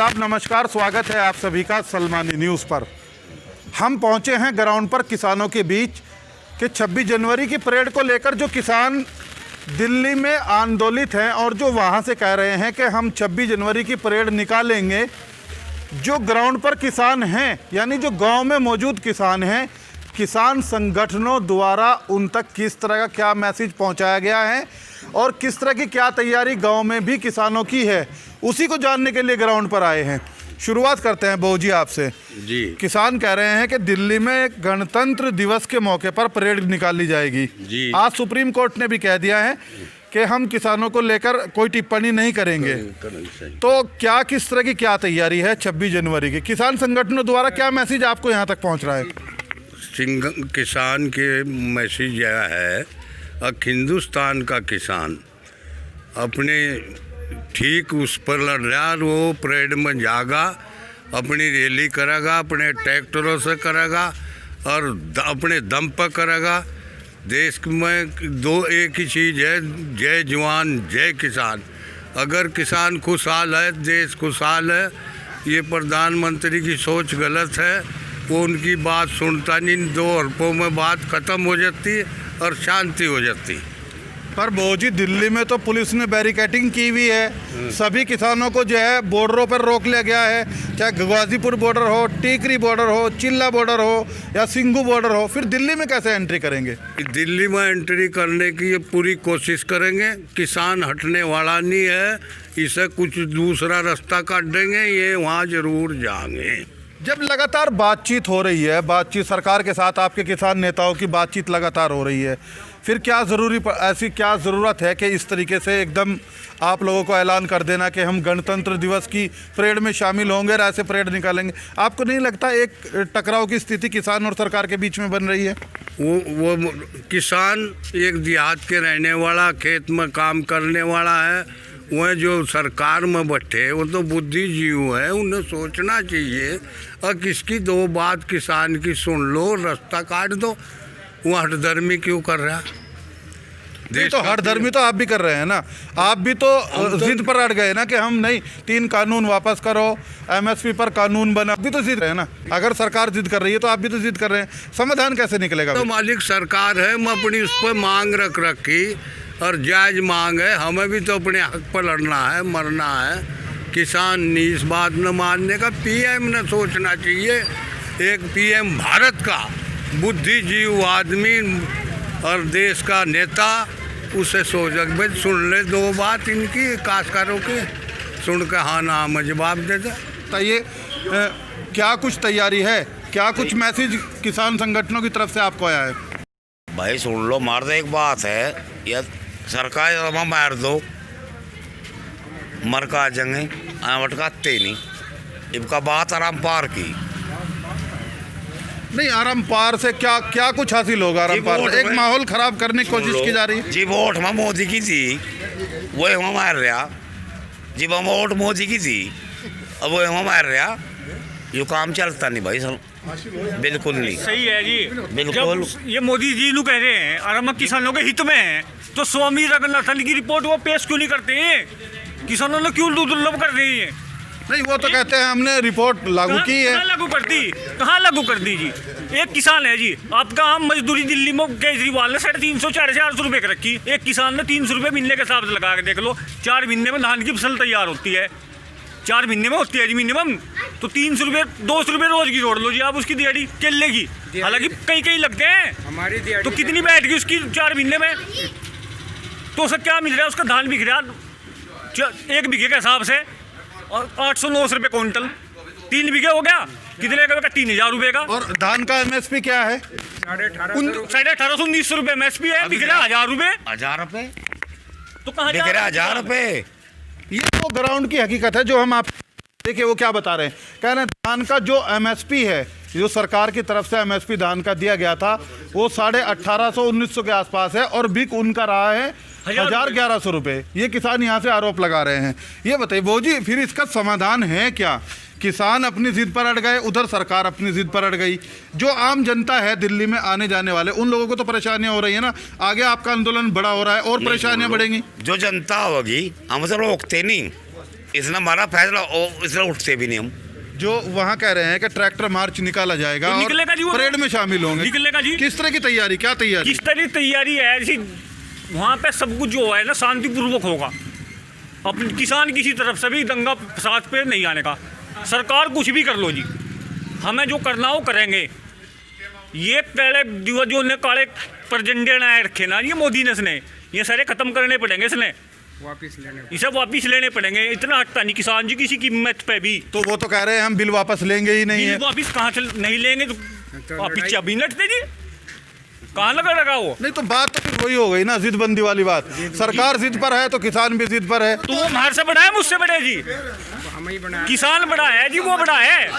आदाब, नमस्कार, स्वागत है आप सभी का सलमानी न्यूज़ पर। हम पहुंचे हैं ग्राउंड पर किसानों के बीच कि 26 जनवरी की परेड को लेकर जो किसान दिल्ली में आंदोलित हैं और जो वहां से कह रहे हैं कि हम 26 जनवरी की परेड निकालेंगे, जो ग्राउंड पर किसान हैं यानी जो गांव में मौजूद किसान हैं, किसान संगठनों द्वारा उन तक किस तरह का क्या मैसेज पहुंचाया गया है और किस तरह की क्या तैयारी गांव में भी किसानों की है, उसी को जानने के लिए ग्राउंड पर आए हैं। शुरुआत करते हैं बहू जी आपसे। जी, किसान कह रहे हैं कि दिल्ली में गणतंत्र दिवस के मौके पर परेड निकाली जाएगी। जी। आज सुप्रीम कोर्ट ने भी कह दिया है कि हम किसानों को लेकर कोई टिप्पणी नहीं करेंगे। तो क्या किस तरह की क्या तैयारी है 26 जनवरी की? किसान संगठनों द्वारा क्या मैसेज आपको यहाँ तक पहुँच रहा है? किसान के मैसेज यह है, हिंदुस्तान का किसान अपने ठीक उस पर लड़ रहा, वो परेड में जाएगा, अपनी रैली करेगा, अपने ट्रैक्टरों से करेगा और अपने दम पर करेगा। देश में दो एक ही चीज़ है, जय जवान जय किसान। अगर किसान खुशहाल है, देश खुशहाल है। ये प्रधानमंत्री की सोच गलत है, वो उनकी बात सुनता नहीं, 2 हफ्तों में बात ख़त्म हो जाती और शांति हो जाती। पर बहू जी, दिल्ली में तो पुलिस ने बैरिकेडिंग की हुई है, सभी किसानों को जो है बॉर्डरों पर रोक लिया गया है, चाहे गाजीपुर बॉर्डर हो, टीकरी बॉर्डर हो, चिल्ला बॉर्डर हो या सिंघू बॉर्डर हो। फिर दिल्ली में कैसे एंट्री करेंगे? दिल्ली में एंट्री करने की ये पूरी कोशिश करेंगे। किसान हटने वाला नहीं है, इसे कुछ दूसरा रास्ता काट देंगे, ये वहाँ जरूर जाएंगे। जब लगातार बातचीत हो रही है, बातचीत सरकार के साथ आपके किसान नेताओं की बातचीत लगातार हो रही है, फिर क्या ऐसी क्या ज़रूरत है कि इस तरीके से एकदम आप लोगों को ऐलान कर देना कि हम गणतंत्र दिवस की परेड में शामिल होंगे और ऐसे परेड निकालेंगे? आपको नहीं लगता एक टकराव की स्थिति किसान और सरकार के बीच में बन रही है? वो किसान एक देहात के रहने वाला, खेत में काम करने वाला है। वह जो सरकार में बैठे वो तो बुद्धिजीव है, उन्हें सोचना चाहिए और किसकी 2 बात किसान की सुन लो, रास्ता काट दो। वो हठधर्मी क्यों कर रहा है? तो हठधर्मी तो आप भी कर रहे हैं ना, आप भी तो जिद पर अड़ गए ना कि हम नहीं, 3 कानून वापस करो, MSP पर कानून बना, आप भी तो जिद रहे हैं ना। अगर सरकार जिद कर रही है तो आप भी तो जिद कर रहे हैं, समाधान कैसे निकलेगा? तो मालिक सरकार है, हम अपनी उस पर मांग रखी और जायज मांग है, हमें भी तो अपने हक पर लड़ना है, मरना है। किसान ने इस बात न मानने का, PM ने सोचना चाहिए। एक PM भारत का बुद्धिजीव आदमी और देश का नेता, उसे सोच भाई सुन ले 2 बात इनकी काश्तकारों की, सुन के हाँ ना में जवाब दे दे। तो ये क्या कुछ तैयारी है, क्या कुछ मैसेज किसान संगठनों की तरफ से आपको आया है? भाई सुन लो, मार दो। एक बात है, या सरकार मार दो, मर का जंगे अटकाते नहीं। इनका बात आराम पार की नहीं, आराम पार से क्या कुछ हासिल होगा? आराम पार से एक माहौल खराब करने की कोशिश की जा रही है। जी वोट में मोदी की थी, वो हम मार रहा। जी हम वोट मोदी की थी, अब वो हम मार रहा। ये काम चलता नहीं भाई सर, बिल्कुल नहीं। सही है जी, बिल्कुल। जब ये मोदी जी नु कह रहे हैं और हम किसानों के हित में हैं, तो स्वामी रंगनाथन की रिपोर्ट वो पेश क्यों नहीं करते हैं? किसानों ने क्यों दुर्लभ कर रही है? नहीं, वो तो कहते हैं हमने रिपोर्ट लागू की है। कहाँ लागू कर दी जी? एक किसान है जी, आपका आम मजदूरी दिल्ली में केजरीवाल ने 350-450 रुपये कर रखी। एक किसान ने 300 रुपये महीने के हिसाब से लगा के देख लो। 4 महीने में धान की फसल तैयार होती है, 4 महीने में होती है जी मिनिमम। तो 300 रुपये 200 रुपये रोज की जोड़ लो जी आप उसकी दिहाड़ी केले की। हालांकि कई लगते हैं, तो कितनी बैठ गई उसकी 4 महीने में? तो उसे क्या मिल रहा है? उसका धान बिक रहा 1 बीघे के हिसाब से और 800-900 रुपये क्विंटल। 3 बीघे हो गया, कितने का? 3000 रुपये का। और धान का MSP क्या है? 1850-1900 रुपये MSP है, बिक रहा 1000 रुपये। 1000 रुपये तो कहाँ बिक रहा? 1000 रुपये। ये तो ग्राउंड की हकीकत है जो हम आप देखिए। वो क्या बता रहे हैं, कह रहे हैं धान का जो MSP है, जो सरकार की तरफ से MSP धान का दिया गया था, वो 1850-1900 के आसपास है और बिक उनका रहा है 1100 रुपये। ये किसान यहाँ से आरोप लगा रहे हैं। ये बताइए बहू जी, फिर इसका समाधान है क्या? किसान अपनी जिद पर अड़ गए, उधर सरकार अपनी जिद पर अड़ गई। जो आम जनता है दिल्ली में आने जाने वाले, उन लोगों को तो परेशानियां हो रही है ना। आगे आपका आंदोलन बड़ा हो रहा है और परेशानियां बढ़ेंगी। जो जनता होगी हम तो रोकते नहीं, इसने हमारा फैसला इसलिए उठते भी नहीं हम। जो वहाँ कह रहे हैं कि ट्रैक्टर मार्च निकाला जाएगा तो और निकलेगा जी वो। परेड में शामिल होंगे। निकलेगा जी। किस तरह की तैयारी, क्या तैयारी? किस तरह की तैयारी है ऐसी, वहाँ पे सब कुछ जो है ना शांतिपूर्वक होगा। अपने किसान किसी तरफ से भी दंगा फसाद पे नहीं आने का। सरकार कुछ भी कर लो जी, हमें जो करना हो करेंगे। ये पहले जो ने काले प्रजेंडे बनाए रखे ना ये मोदी ने, इसने ये सारे खत्म करने पड़ेंगे, इसने इसे वापिस लेने पड़ेंगे। इतना हटता नहीं किसान जी किसी कीमत पे भी। तो वो तो कह रहे हैं हम बिल वापस लेंगे ही नहीं है। बिल वापिस कहाँ से नहीं लेंगे, तो वापिस चाबी नटते जी कहाँ लगा वो। नहीं तो बात तो फिर वही हो गई ना, जिदबंदी वाली बात। सरकार जिद पर है तो किसान भी जिद पर है। तो वो हमारे से बड़ा है, मुझसे बड़े जी। किसान बड़ा है जी, वो बड़ा है।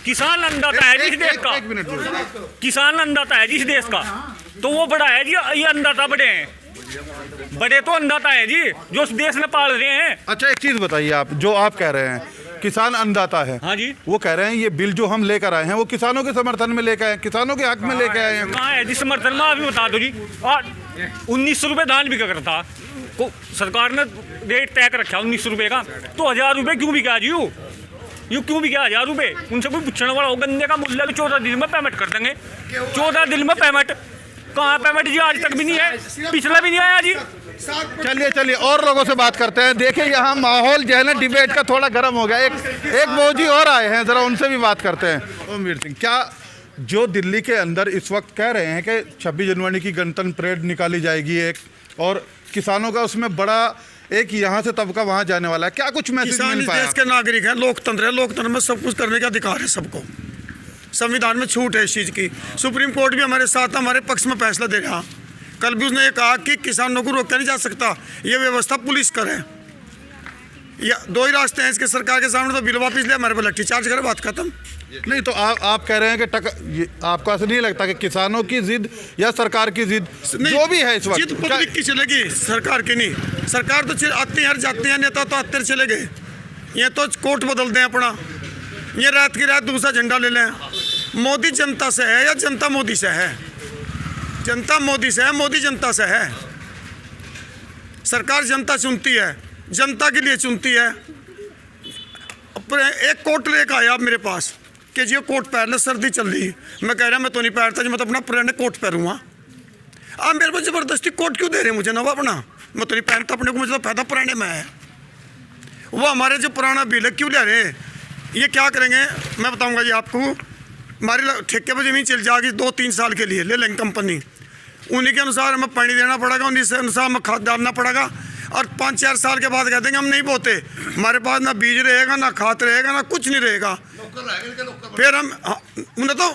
किसान अन्नदाता है जिस देश का, एक मिनट बोलो। किसान अन्नदाता है जिस देश का, तो वो बड़ा है जी। ये अन्नदाता बड़े हैं, बड़े तो अन्नदाता है जी जो उस देश में पाल रहे हैं। अच्छा एक चीज बताइए, आप जो आप कह रहे हैं किसान अन्नदाता है, हाँ जी। वो कह रहे हैं ये बिल जो हम लेकर आए हैं वो किसानों के समर्थन में लेकर आए, किसानों के हक में लेकर आए हैं। कहाँ है जी समर्थन में, अभी बता दो जी। और 1900 रुपये धान बिका करता, सरकार ने रेट तय कर रखा 1900 रुपये का, तो 1000 रुपये क्यों बिका जी? यू क्यों बिका 1000 रुपये? उनसे कोई पूछने वाला हो। गन्ने का मूल्य भी 14 दिन में पेमेंट कर देंगे। 14 दिन में पेमेंट, कहाँ पेमेंट जी? आज तक भी नहीं है, पिछला भी नहीं आया जी। चलिए और लोगों से बात करते हैं। देखिए यहाँ माहौल जो है ना डिबेट का थोड़ा गर्म हो गया। एक मोदी और आए हैं, जरा उनसे भी बात करते हैं। ओमवीर सिंह, क्या जो दिल्ली के अंदर इस वक्त कह रहे हैं कि 26 जनवरी की गणतंत्र परेड निकाली जाएगी एक, और किसानों का उसमें बड़ा एक यहाँ से तबका वहाँ जाने वाला है, क्या कुछ मैसेज किसान मिल इस पाया? देश के नागरिक हैं, लोकतंत्र है, लोकतंत्र में सब कुछ करने का अधिकार है सबको। संविधान में छूट है इस चीज़ की। सुप्रीम कोर्ट भी हमारे साथ हमारे पक्ष में फैसला दे रहा। कल भी उसने ये कहा कि किसानों को रोका नहीं जा सकता, ये व्यवस्था पुलिस करे। या दो ही रास्ते हैं इसके सरकार के सामने, तो बिल वापिस ले, हमारे पर लाठी चार्ज करे, बात खत्म। नहीं तो आप कह रहे हैं कि आपको ऐसा नहीं लगता कि किसानों की जिद या सरकार की जिद जो भी है इस वक्त जिद पब्लिक की चलेगी, सरकार की नहीं। सरकार तो आती है जाती है, नेता तो आते चले गए। ये तो कोर्ट बदल दें अपना, ये रात की रात दूसरा झंडा ले लें। मोदी जनता से है या जनता मोदी से है? जनता मोदी से है, मोदी जनता से है। सरकार जनता चुनती है, जनता के लिए चुनती है। एक कोट लेकर आया आप मेरे पास कि जी कोट पहन ले, सर्दी चल रही। मैं कह रहा मैं तो नहीं पहनता जी, मैं तो अपना पुराने कोट पहनूंगा। आप मेरे को ज़बरदस्ती कोट क्यों दे रहे हैं मुझे ना? वो अपना मैं तो नहीं पहनता अपने को, मुझे तो फायदा पुराने में है। वो हमारे जो पुराना बिल है क्यों ले रहे हैं? ये क्या करेंगे मैं बताऊंगा जी आपको। हमारी ठेके पर ज़मीन चल जाएगी 2-3 साल के लिए, ले लेंगे कंपनी। उन्हीं के अनुसार हमें पानी देना पड़ेगा, उन्हीं के अनुसार हमें खाद डालना पड़ेगा। और 5-4 साल के बाद कह देंगे हम नहीं बोते, हमारे पास ना बीज रहेगा, ना खाद रहेगा, ना कुछ नहीं रहेगा। फिर हम उन्हें तो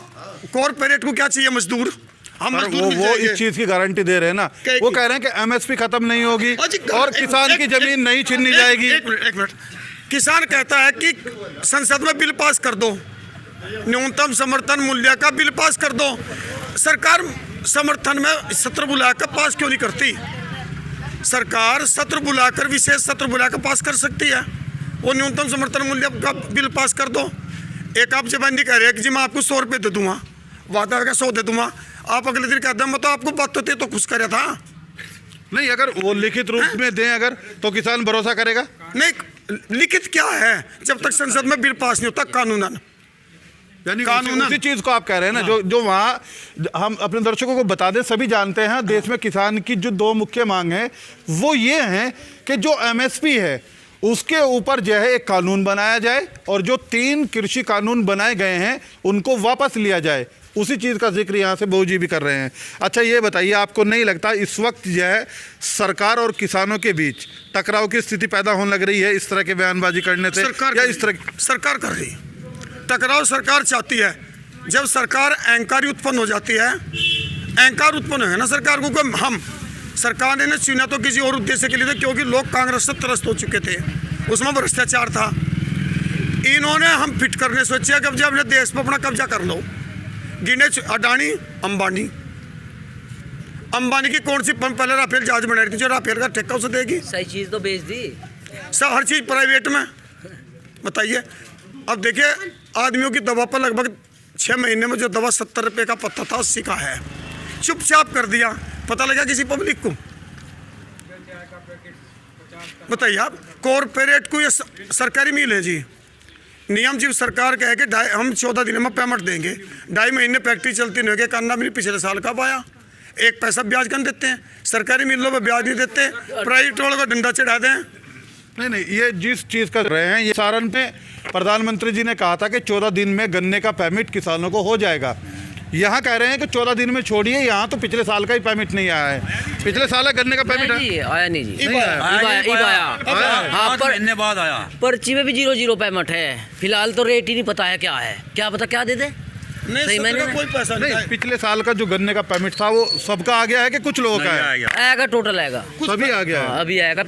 कॉर्पोरेट को क्या चाहिए? मजदूर। हम वो इस चीज की गारंटी दे रहे हैं ना, वो कह रहे हैं कि एमएसपी खत्म नहीं होगी और किसान की जमीन नहीं छीनी जाएगी। एक मिनट, किसान कहता है कि संसद में बिल पास कर दो, न्यूनतम समर्थन मूल्य का बिल पास कर दो। सरकार समर्थन में सत्र बुलाकर पास क्यों नहीं करती? सरकार सत्र बुलाकर, विशेष सत्र बुलाकर पास कर सकती है। वो न्यूनतम समर्थन मूल्य का बिल पास कर दो। एक आप जबानी कह रहे हैं कि जी मैं आपको 100 रुपये दे दूंगा, वादा का 100 दे दूंगा। आप अगले दिन कहते हैं मैं तो आपको बात होती तो खुश करे था। नहीं, अगर वो लिखित रूप में दें अगर, तो किसान भरोसा करेगा। नहीं, लिखित क्या है? जब तक संसद में बिल पास नहीं होता कानूनन, यानी उसी चीज को आप कह रहे हैं ना। जो वहाँ हम अपने दर्शकों को बता दें, सभी जानते हैं देश में किसान की जो 2 मुख्य मांग है वो ये हैं कि जो एमएसपी है उसके ऊपर जो है एक कानून बनाया जाए, और जो 3 कृषि कानून बनाए गए हैं उनको वापस लिया जाए। उसी चीज़ का जिक्र यहाँ से बहु जी भी कर रहे हैं। अच्छा ये बताइए, आपको नहीं लगता इस वक्त जो है सरकार और किसानों के बीच टकराव की स्थिति पैदा होने लग रही है इस तरह के बयानबाजी करने से? सरकार या इस तरह सरकार कर रही टकराव सरकार चाहती है। जब सरकार अहंकारी उत्पन्न हो जाती है, अहंकार उत्पन्न है ना सरकार को, हम सरकार ने चुना तो किसी और उद्देश्य के लिए था, क्योंकि लोग कांग्रेस से त्रस्त हो चुके थे, उसमें भ्रष्टाचार था। इन्होंने हम फिट करने सोचा कि जब अपने देश पर अपना कब्जा कर लो। गिने अडानी, अंबानी की कौन सी पहले राफेल जहाज बना रही थी, जो राफेल का ठेका उसे देगी? सही चीज़ तो बेच दी सब, हर चीज़ प्राइवेट में। बताइए, अब देखिए आदमियों की दवा पर लगभग 6 महीने में जो दवा 70 रुपये का पत्ता था 80 का है। चुपचाप कर दिया, पता लगा किसी पब्लिक को? बताइए आप, कॉरपोरेट को ये सरकारी मिल है जी। नियम जी सरकार का है कि हम 14 दिन में पेमेंट देंगे, 2.5 महीने फैक्ट्री चलती नहीं होगी, करना भी पिछले साल कब आया, 1 पैसा ब्याज कम देते हैं, सरकारी मिलों में ब्याज नहीं देते, प्राइवेट वालों का डंडा चढ़ा दें। नहीं, ये जिस चीज़ का रहे हैं, ये सारण में प्रधानमंत्री जी ने कहा था कि 14 दिन में गन्ने का परमिट किसानों को हो जाएगा। यहाँ कह रहे हैं कि 14 दिन में छोड़िए, यहाँ तो पिछले साल का ही परमिट नहीं आया है। पिछले साल का गन्ने का परमिट आया नहीं जी, नहीं आया। हाँ, पर महीने बाद आया। पर्ची में भी 0 पेमेंट है। फिलहाल तो रेट ही नहीं पता है क्या है, क्या पता क्या दे दे। नहीं, सही मैंने कोई पैसा नहीं, नहीं, पिछले साल का जो गन्ने का परमिट था वो सबका आ गया है कि कुछ लोगों का है? आएगा, टोटल आएगा, सभी आ गया है। अभी आएगा।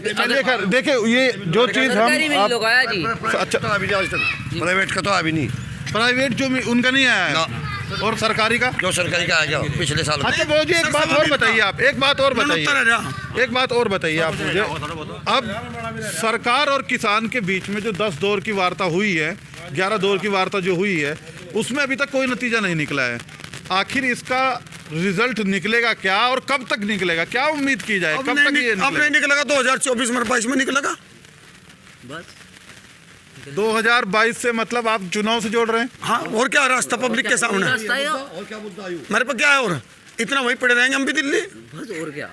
देखिए ये जो चीज़ सरकारी हम लोग आया जी, अच्छा, प्राइवेट का तो अभी नहीं, प्राइवेट जो उनका नहीं आया है, और सरकारी का जो सरकारी का आएगा पिछले साल। अच्छा बाबू जी, एक बात और बताइए आप, एक बात और बताइए आप मुझे। अब सरकार और किसान के बीच में जो 10 दौर की वार्ता हुई है, 11 दौर की वार्ता जो हुई है, उसमें अभी तक कोई नतीजा नहीं निकला है। आखिर इसका रिजल्ट निकलेगा क्या और कब तक निकलेगा, क्या उम्मीद की जाए, कब तक ये अब नहीं निकलेगा? 2024 में 22 में निकलेगा। बस 2022 से मतलब आप चुनाव से जोड़ रहे हैं? हाँ, और क्या रास्ता पब्लिक के सामने रास्ता है यो। मेरे पास क्या है? और इतना वहीं पड़े रहेंगे हम भी दिल्ली। बस और क्या।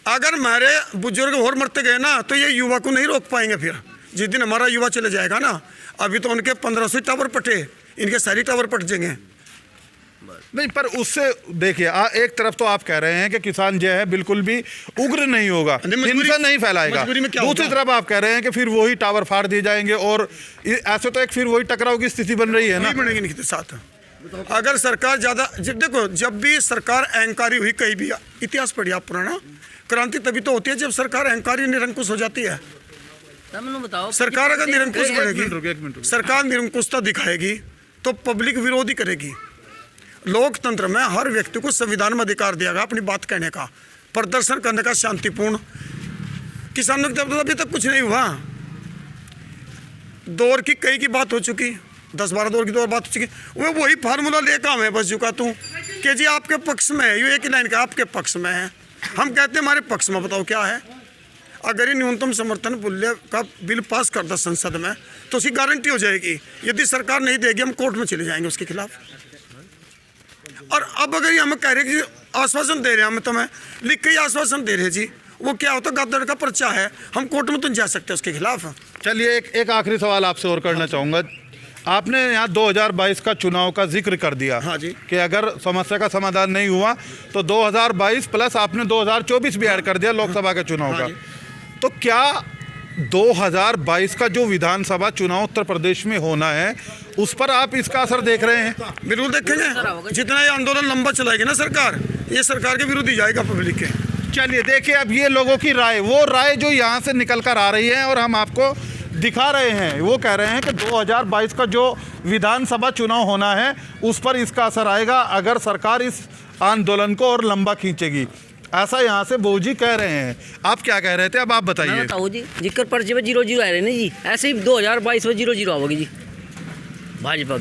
अगर हमारे बुजुर्ग और मरते गए ना तो ये युवा को नहीं रोक पाएंगे। फिर जिस दिन हमारा युवा चले जाएगा ना, अभी तो उनके 1500 टावर पटे, इनके सारी टावर पट जाएंगे। नहीं, पर उससे देखिए एक तरफ तो आप कह रहे हैं कि किसान जो है बिल्कुल भी उग्र नहीं होगा, हिंसा नहीं फैलाएगा, दूसरी तरफ आप कह रहे हैं कि फिर वही टावर फाड़ दिए जाएंगे, और ऐसे तो एक फिर वही टकराव की स्थिति बन रही है ना। बनेगी नहीं के साथ। अगर सरकार ज़्यादा, देखो जब भी सरकार अहंकारी हुई कहीं भी, इतिहास पढ़िए आप पुराना, क्रांति तभी तो होती है जब सरकार अहंकारी निरंकुश हो जाती है। बताओ, सरकार अगर निरंकुश एक बढ़ेगी, मिनट। सरकार निरंकुशता दिखाएगी तो पब्लिक विरोधी करेगी। लोकतंत्र में हर व्यक्ति को संविधान में अधिकार दिया गया अपनी बात कहने का, प्रदर्शन करने का शांतिपूर्ण। किसानों की तरफ अभी तक कुछ नहीं हुआ। दौर की कई की बात हो चुकी, 10-12 दौर की बात हो चुकी। वो वही फार्मूला ले काम है बस चुका तू कि जी आपके पक्ष में है, ये एक ही लाइन का आपके पक्ष में है, हम कहते हैं हमारे पक्ष में, बताओ क्या है। अगर ये न्यूनतम समर्थन मूल्य का बिल पास कर दे संसद में तो उसकी गारंटी हो जाएगी। यदि सरकार नहीं देगी हम कोर्ट में चले जाएंगे उसके खिलाफ। और अब अगर ये हमें कह रहे कि आश्वासन दे रहे हैं, हम तुम्हें लिख के ही आश्वासन दे रहे हैं जी, वो क्या होता गद्दार का पर्चा है, हम कोर्ट में तो नहीं जा सकते उसके खिलाफ। चलिए एक आखिरी सवाल आपसे और करना चाहूँगा। आपने यहाँ 2022 का चुनाव का जिक्र कर दिया। हाँ जी। कि अगर समस्या का समाधान नहीं हुआ तो 2022 प्लस आपने 2024 भी ऐड कर दिया लोकसभा के चुनाव का। तो क्या 2022 का जो विधानसभा चुनाव उत्तर प्रदेश में होना है उस पर आप इसका असर देख रहे हैं? बिल्कुल देखेंगे। जितना ये आंदोलन लंबा चलाएगी ना सरकार, ये सरकार के विरुद्ध ही जाएगा पब्लिक के। चलिए देखिए, अब ये लोगों की राय, वो राय जो यहाँ से निकल कर आ रही है और हम आपको दिखा रहे हैं, वो कह रहे हैं कि 2022 का जो विधानसभा चुनाव होना है उस पर इसका असर आएगा अगर सरकार इस आंदोलन को और लंबा खींचेगी। ऐसा यहाँ से बहू जी कह रहे हैं। आप क्या कह रहे थे, अब आप बताइए। बताओ जी, जिक्र पर्ची में 0-0 आए रहे ना जी, ऐसे ही 2022 में 0-0 होगी जी भाजपा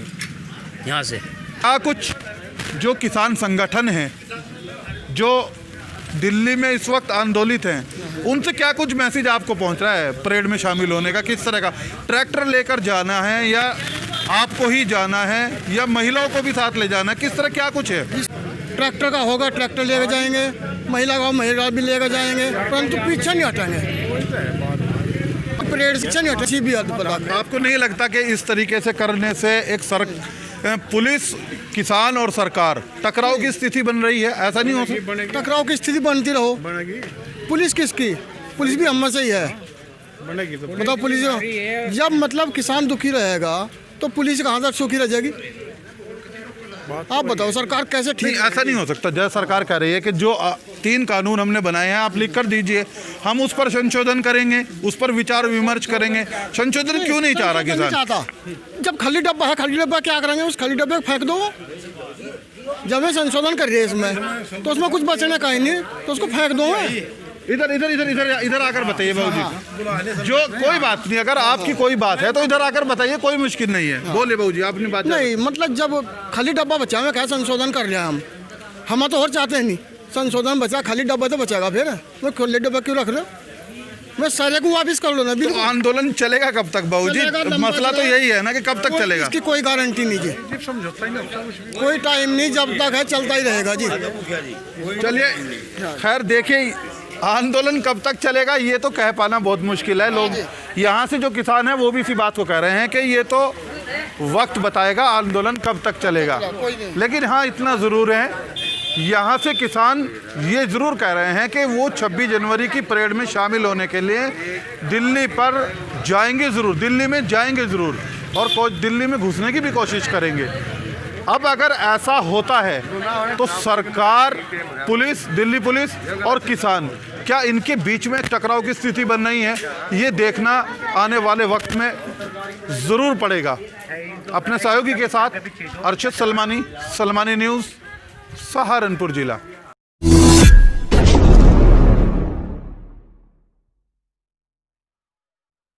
यहाँ से। कुछ जो किसान संगठन हैं जो दिल्ली में इस वक्त आंदोलित हैं, उनसे क्या कुछ मैसेज आपको पहुंच रहा है परेड में शामिल होने का? किस तरह का ट्रैक्टर लेकर जाना है या आपको ही जाना है या महिलाओं को भी साथ ले जाना है, किस तरह क्या कुछ है? ट्रैक्टर का होगा, ट्रैक्टर लेकर जाएंगे, महिला का महिला भी लेकर जाएंगे, परंतु पीछे नहीं हटेंगे, परेड से पीछे नहीं हटेंगे। आपको नहीं लगता कि इस तरीके से करने से एक पुलिस, किसान और सरकार टकराव की स्थिति बन रही है? ऐसा नहीं हो सकता? टकराव की स्थिति बनती रहो। पुलिस किसकी? पुलिस भी हम में से ही है। बताओ, पुलिस जब मतलब किसान दुखी रहेगा तो पुलिस कहाँ तक सुखी रह जाएगी? आप बताओ सरकार कैसे ठीक? ऐसा नहीं हो सकता। जैसे सरकार कह रही है कि जो 3 कानून हमने बनाए हैं आप लिख कर दीजिए, हम उस पर संशोधन करेंगे, उस पर विचार विमर्श करेंगे। संशोधन क्यों नहीं चाह रहा किसान? चाहता। जब खाली डब्बा है, खाली डब्बा क्या करेंगे? उस खाली डब्बे को फेंक दो। जब मैं संशोधन कर रही है इसमें तो उसमें कुछ बचने का ही नहीं, तो उसको फेंक दो। इधर आकर बताइए बाबू जी। जो कोई बात नहीं, अगर आपकी कोई बात है तो इधर आकर बताइए, कोई मुश्किल नहीं है। बोले बाबू जी, आपने बात नहीं, मतलब जब खाली डब्बा बचा में क्या संशोधन कर लिया हम तो और चाहते हैं नहीं संशोधन बचा, खाली डब्बा तो बचेगा। फिर मैं खुले डब्बा क्यों रख रहे? मैं सारे को वापस कर लो ना तो बिल्कुल। आंदोलन चलेगा कब तक बाबूजी? चलेगा, लंबा मसला तो चलेगा। यही है ना कि कब तक चलेगा? इसकी कोई गारंटी नहीं जी, कोई टाइम नहीं, जब तक है चलता ही रहेगा जी। चलिए खैर देखिए, आंदोलन कब तक चलेगा ये तो कह पाना बहुत मुश्किल है। लोग यहाँ से जो किसान हैं वो भी इसी बात को कह रहे हैं कि ये तो वक्त बताएगा आंदोलन कब तक चलेगा। लेकिन हाँ इतना ज़रूर है, यहाँ से किसान ये ज़रूर कह रहे हैं कि वो 26 जनवरी की परेड में शामिल होने के लिए दिल्ली पर जाएंगे ज़रूर, दिल्ली में जाएंगे ज़रूर, और दिल्ली में घुसने की भी कोशिश करेंगे। अब अगर ऐसा होता है तो सरकार, पुलिस, दिल्ली पुलिस और किसान, क्या इनके बीच में टकराव की स्थिति बन रही है, ये देखना आने वाले वक्त में ज़रूर पड़ेगा। अपने सहयोगी के साथ अरशद सलमानी, सलमानी न्यूज़, सहारनपुर जिला।